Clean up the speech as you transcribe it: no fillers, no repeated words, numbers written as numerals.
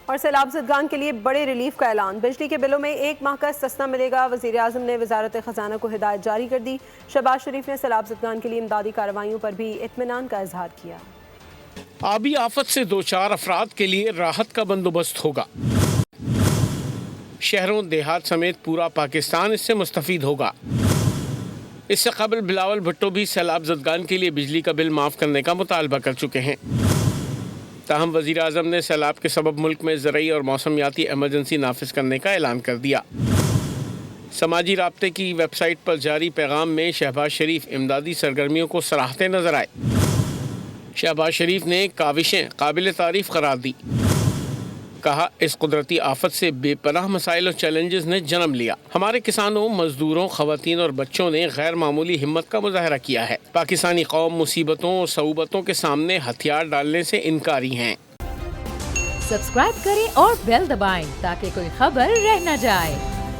اور سیلاب زدگان کے لیے بڑے ریلیف کا اعلان، بجلی کے بلوں میں 1 ماہ کا سستا ملے گا۔ وزیر اعظم نے وزارت خزانہ کو ہدایت جاری کر دی۔ شہباز شریف نے سیلاب زدگان کے لیے امدادی کارروائیوں پر بھی اطمینان کا اظہار کیا۔ آبی آفت سے دوچار افراد کے لیے راحت کا بندوبست ہوگا۔ شہروں دیہات سمیت پورا پاکستان اس سے مستفید ہوگا۔ اس سے قبل بلاول بھٹو بھی سیلاب زدگان کے لیے بجلی کا بل معاف کرنے کا مطالبہ کر چکے ہیں۔ تاہم وزیر اعظم نے سیلاب کے سبب ملک میں زرعی اور موسمیاتی ایمرجنسی نافذ کرنے کا اعلان کر دیا۔ سماجی رابطے کی ویب سائٹ پر جاری پیغام میں شہباز شریف امدادی سرگرمیوں کو سراہتے نظر آئے۔ شہباز شریف نے کاوشیں قابل تعریف قرار دی۔ کہا اس قدرتی آفت سے بے پناہ مسائل اور چیلنجز نے جنم لیا۔ ہمارے کسانوں، مزدوروں، خواتین اور بچوں نے غیر معمولی ہمت کا مظاہرہ کیا ہے۔ پاکستانی قوم مصیبتوں اور صعوبتوں کے سامنے ہتھیار ڈالنے سے انکاری ہیں۔ سبسکرائب کریں اور بیل دبائیں تاکہ کوئی خبر رہ نہ جائے۔